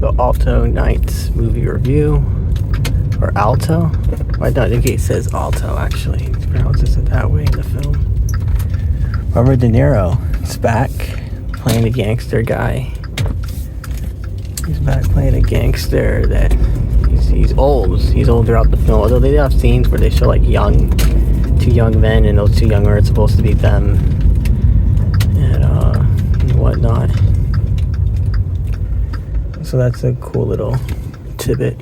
So Alto Knights movie review, or Alto? I think it says Alto actually. It pronounces it that way in the film. Robert De Niro is back playing the gangster guy. He's back playing a gangster that he's old. He's old throughout the film. Although they do have scenes where they show like two young men, and those two young men are supposed to be them and whatnot. So that's a cool little tidbit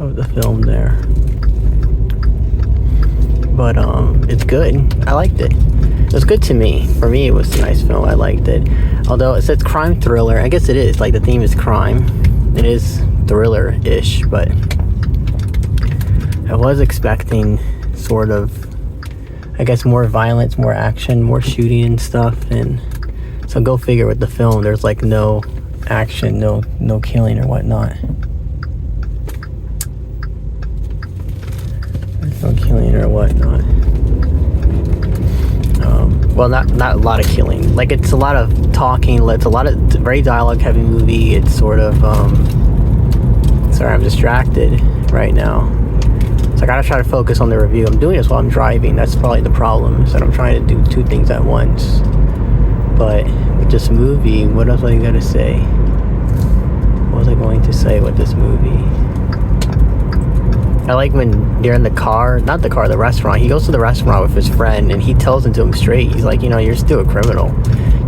of the film there. But it's good. I liked it. It was good to me. For me, it was a nice film. I liked it. Although it says crime thriller, I guess it is. Like the theme is crime. It is thriller-ish, but I was expecting sort of, I guess, more violence, more action, more shooting and stuff. And so go figure with the film. There's like no action, no killing or whatnot. There's no killing or whatnot. Well, not a lot of killing. Like, it's a lot of talking. It's a very dialogue heavy movie. It's sort of sorry, I'm distracted right now. So I gotta try to focus on the review. I'm doing this while I'm driving. That's probably the problem, is that I'm trying to do two things at once. But with this movie, what else was I gonna say? What was I going to say with this movie? I like when they're in the car, not the car, the restaurant. He goes to the restaurant with his friend, and he tells him to him straight. He's like, you're still a criminal.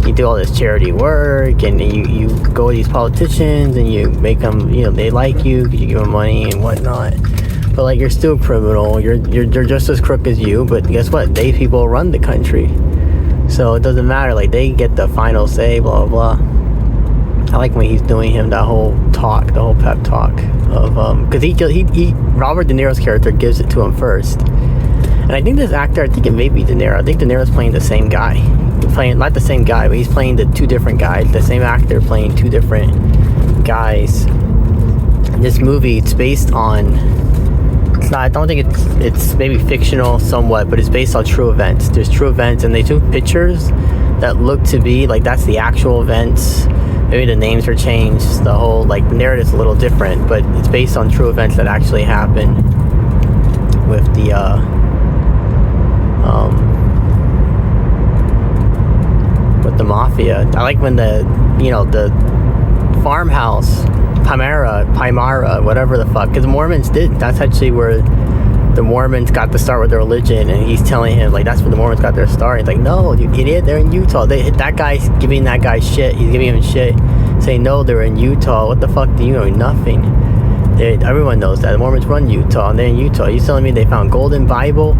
You do all this charity work, and you go to these politicians, and you make them, they like you because you give them money and whatnot. But like, you're still a criminal. You're just as crook as you. But guess what? They people run the country, so it doesn't matter. Like, they get the final say. Blah blah blah. I like when he's doing him that whole talk, the whole pep talk of because he Robert De Niro's character gives it to him first, and I think this actor, I think it may be De Niro. I think De Niro's playing the same guy, not the same guy, but he's playing the two different guys. The same actor playing two different guys. This movie, it's based on. It's not. I don't think it's maybe fictional somewhat, but it's based on true events. There's true events, and they took pictures that look to be like that's the actual events. Maybe the names are changed, the whole, the narrative's a little different, but it's based on true events that actually happened with the, mafia. I like when the farmhouse, Pymara, whatever the fuck, because Mormons did. That's actually where the Mormons got to start with their religion, and he's telling him, that's where the Mormons got their start. He's like, no, you idiot, they're in Utah. That guy's giving that guy shit. He's giving him shit, saying, no, they're in Utah. What the fuck do you know? Nothing. Everyone knows that. The Mormons run Utah, and they're in Utah. You telling me they found golden Bible,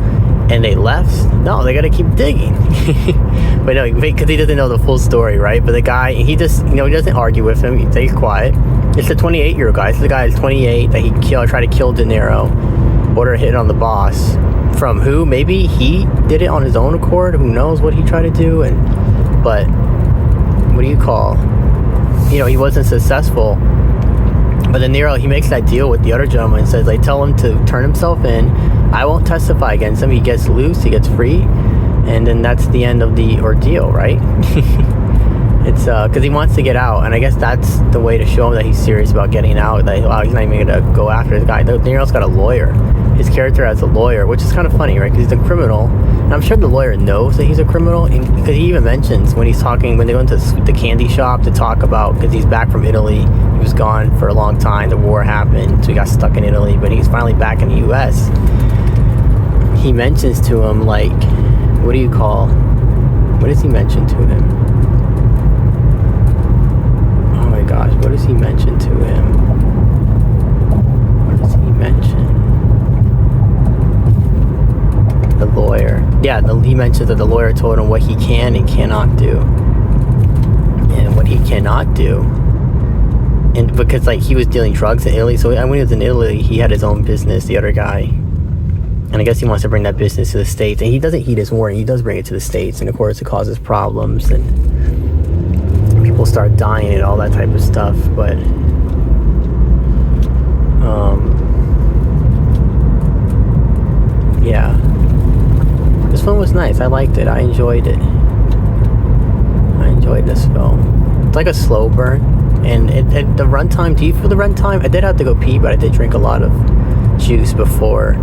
and they left? No, they gotta keep digging. But no, because he doesn't know the full story, right? But the guy, he just, he doesn't argue with him. He stays quiet. It's the 28-year-old guy. So the guy is 28 that he tried to kill De Niro. Order a hit on the boss. From who? Maybe he did it on his own accord. Who knows what he tried to do? But what do you call? He wasn't successful. But De Niro, he makes that deal with the other gentleman and says, tell him to turn himself in. I won't testify against him. He gets loose. He gets free. And then that's the end of the ordeal, right? It's because he wants to get out, and I guess that's the way to show him that he's serious about getting out. That he's not even gonna go after this guy. De Niro's got a lawyer. His character has a lawyer, which is kind of funny, right? Because he's a criminal, and I'm sure the lawyer knows that he's a criminal. Because he even mentions when he's talking, when they go into the candy shop to talk about, because he's back from Italy. He was gone for a long time. The war happened, so he got stuck in Italy. But he's finally back in the U.S. He mentions to him what do you call? What does he mention to him? Gosh, what does he mention to him? What does he mention? The lawyer. Yeah, he mentions that the lawyer told him what he can and cannot do. And what he cannot do. And because, he was dealing drugs in Italy. So when he was in Italy, he had his own business, the other guy. And I guess he wants to bring that business to the States. And he doesn't heed his warning. He does bring it to the States. And, of course, it causes problems. And people start dying and all that type of stuff, but yeah, this film was nice. I liked it. I enjoyed it. I enjoyed this film. It's like a slow burn. And the runtime, do you feel the runtime? I did have to go pee, but I did drink a lot of juice before,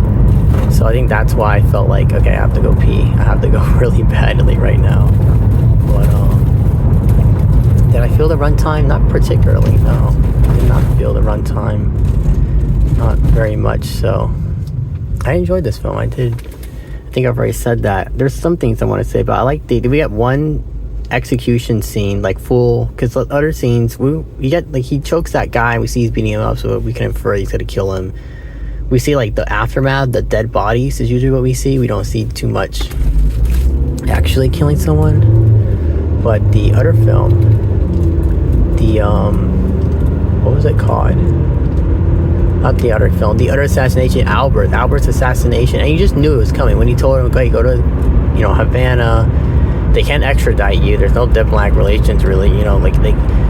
so I think that's why I felt like, okay, I have to go pee. I have to go really badly right now. But did I feel the runtime? Not particularly, no. I did not feel the runtime, not very much. So I enjoyed this film. I did. I think I've already said that. There's some things I want to say, but I like we get one execution scene, like full, because the other scenes we get, like, he chokes that guy, we see he's beating him up, so we can infer he's gonna kill him. We see like the aftermath, the dead bodies is usually what we see. We don't see too much actually killing someone. But the other film, the what was it called? Not the other film, the other assassination, Albert's assassination, and you just knew it was coming when he told him, okay, go to, you know, Havana. They can't extradite you. There's no diplomatic relations, really. You know, like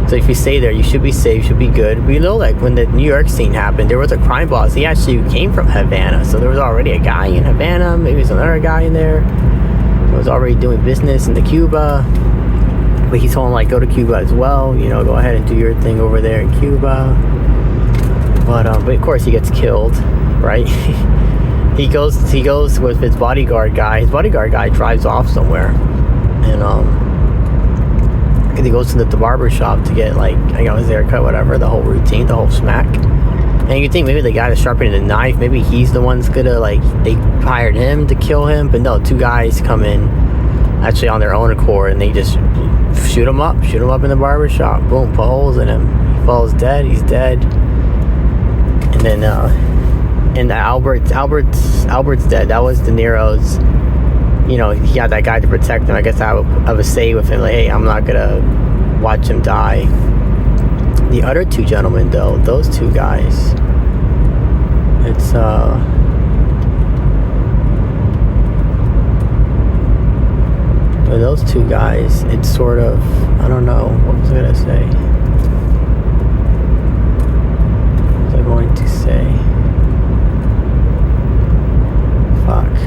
so if you stay there, you should be safe, you should be good. We know, like, when the New York scene happened, there was a crime boss. He actually came from Havana, so there was already a guy in Havana. Maybe there's another guy in there who was already doing business in the Cuba. But he told him, like, go to Cuba as well. You know, go ahead and do your thing over there in Cuba. But of course he gets killed, right? he goes with his bodyguard guy. His bodyguard guy drives off somewhere. And he goes to the barber shop to get, like, I got his haircut, whatever, the whole routine, the whole smack. And you think maybe the guy that's sharpening the knife, maybe he's the one's gonna, like, they hired him to kill him, but no, two guys come in actually on their own accord, and they just shoot him up in the barber shop. Boom, put holes in him. He falls dead. He's dead. And then and Albert's dead. That was De Niro's. You know, he had that guy to protect him. I guess I have a say with him, like, hey, I'm not gonna watch him die. The other two gentlemen, though, those two guys, it's for those two guys, it's sort of, I don't know, what was I gonna say? What was I going to say? Fuck.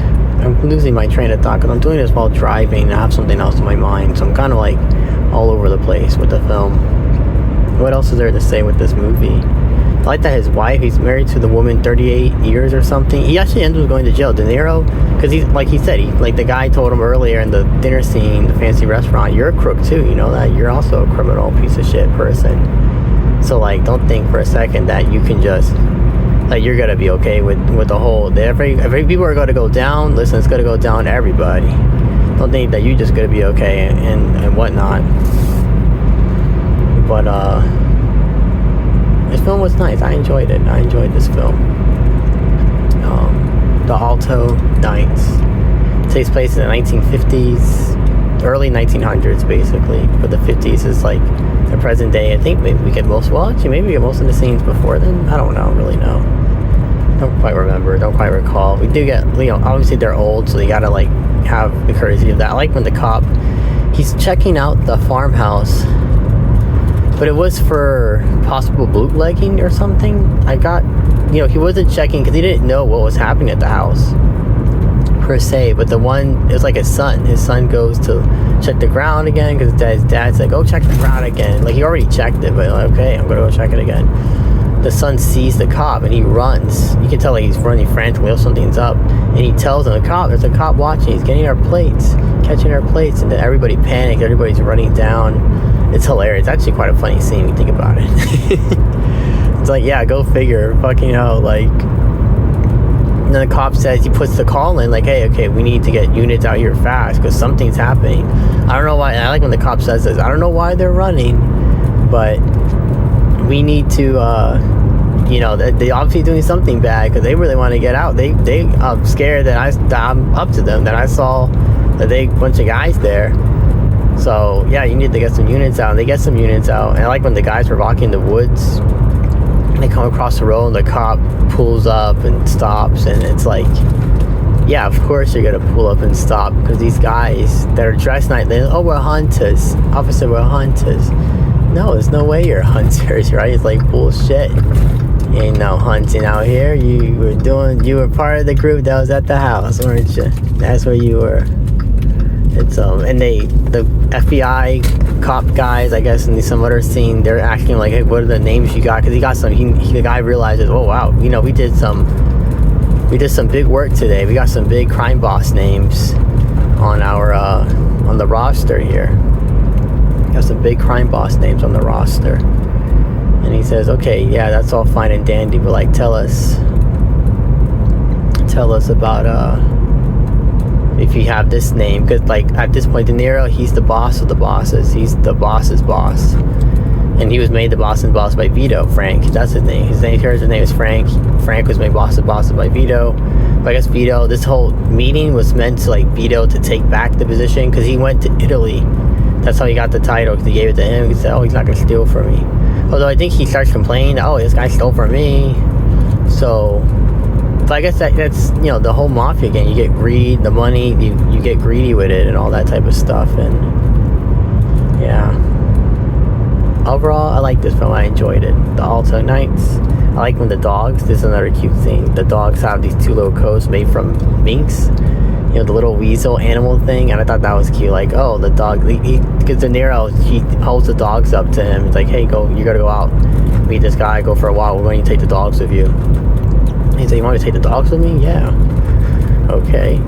I'm losing my train of thought because I'm doing this while driving and I have something else in my mind, so I'm kind of like all over the place with the film. What else is there to say with this movie? I like that his wife, he's married to the woman 38 years or something. He actually ends up going to jail, De Niro, because he's, like he said, like the guy told him earlier in the dinner scene, the fancy restaurant, you're a crook too, you know that? You're also a criminal piece of shit person. So, like, don't think for a second that you can just, like, you're gonna be okay with the whole, if people are gonna go down, listen, it's gonna go down to everybody. Don't think that you're just gonna be okay and whatnot. But this film was nice. I enjoyed it. I enjoyed this film. The Alto Knights takes place in the 1950s, early 1900s, basically. But the 50s is like the present day. I think maybe we get most of the scenes before then. I don't know, really know. Don't quite remember. Don't quite recall. We do get, you know, obviously they're old, so you gotta, like, have the courtesy of that. I like when the cop, he's checking out the farmhouse, but it was for possible bootlegging or something. You know, he wasn't checking because he didn't know what was happening at the house per se, but it was like his son goes to check the ground again because his dad's like, go check the ground again. Like, he already checked it, but like, okay, I'm gonna go check it again. The son sees the cop and he runs. You can tell, like, he's running frantically, something's up, and he tells him, there's a cop watching, he's catching our plates, and then everybody panics, everybody's running down. It's hilarious. It's actually quite a funny scene when you think about it. It's like, yeah, go figure, fucking hell, like. And then the cop says, he puts the call in, like, hey, okay, we need to get units out here fast because something's happening. I don't know why. I like when the cop says this. I don't know why they're running, but we need to, you know, they obviously doing something bad because they really want to get out. They I'm scared that I'm up to them, that I saw that they bunch of guys there. So, yeah, you need to get some units out. And they get some units out. And I like when the guys were walking the woods, they come across the road and the cop pulls up and stops. And it's like, yeah, of course you're going to pull up and stop because these guys that are dressed nice, oh, we're hunters. Officer, we're hunters. No, there's no way you're hunters, right? It's like bullshit. Ain't no hunting out here. You were part of the group that was at the house, weren't you? That's where you were. It's and the FBI cop guys, I guess, in some other scene, they're asking like, hey, what are the names you got? Because he got some, the guy realizes, oh wow, you know, we did some big work today. We got some big crime boss names on our on the roster here. Got some big crime boss names on the roster. And he says, okay, yeah, that's all fine and dandy, but like, tell us about if you have this name, because like at this point De Niro, he's the boss of the bosses. He's the boss's boss, and he was made the boss's boss by Vito. Frank, that's his name. His name is Frank. Frank was made boss's boss by Vito. But I guess Vito, this whole meeting was meant to like Vito to take back the position, because he went to Italy. That's how he got the title, because he gave it to him. He said, oh, he's not gonna steal from me. Although I think he starts complaining, oh, this guy stole from me. So I guess that's, you know, the whole mafia game. You get greed, the money, you get greedy with it and all that type of stuff. And yeah, overall, I like this film. I enjoyed it. The Alto Knights. I like when the dogs, this is another cute scene, the dogs have these two little coats made from minks, you know, the little weasel animal thing. And I thought that was cute. Like, oh, the dog, because De Niro, he holds the dogs up to him. It's like, hey, you gotta go out, meet this guy, go for a walk, we're going to take the dogs with you. He said, you want me to take the dogs with me? Yeah. Okay.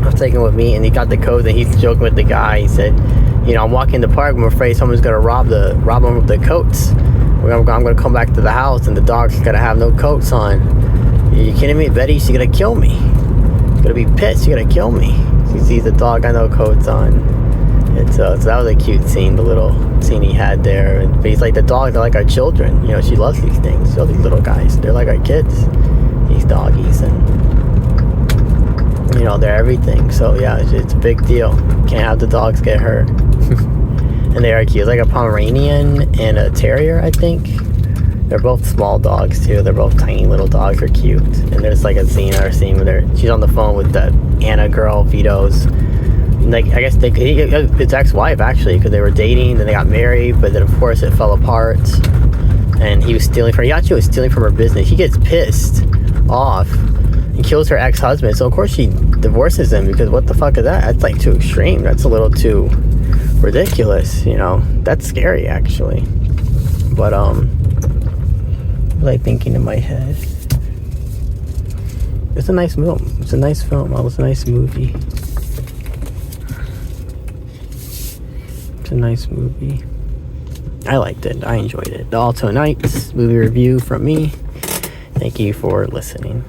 I was taking with me, and he got the coat, and he's joking with the guy. He said, you know, I'm walking in the park, I'm afraid someone's going to rob them of the coats. I'm going to come back to the house, and the dog's going to have no coats on. Are you kidding me? Betty, she's going to kill me. She's going to be pissed. She's going to kill me. She sees the dog got no coats on. So that was a cute scene, the little scene he had there. But he's like, the dogs are like our children. You know, she loves these things. She loves these little guys. They're like our kids, these doggies. And, you know, they're everything. So, yeah, it's a big deal. Can't have the dogs get hurt. And they are cute. It's like a Pomeranian and a Terrier, I think. They're both small dogs, too. They're both tiny little dogs. They're cute. And there's like a scene where she's on the phone with the Anna girl, Vito's. Like, I guess his ex-wife, actually, because they were dating, then they got married, but then of course it fell apart, and he was stealing from her business. He gets pissed off and kills her ex-husband, so of course she divorces him, because what the fuck is that? That's like too extreme. That's a little too ridiculous, you know. That's scary, actually. But what was I thinking in my head? It's a nice film. It's a nice film. It was a nice movie. A nice movie. I liked it. I enjoyed it. The Alto Knights movie review from me. Thank you for listening.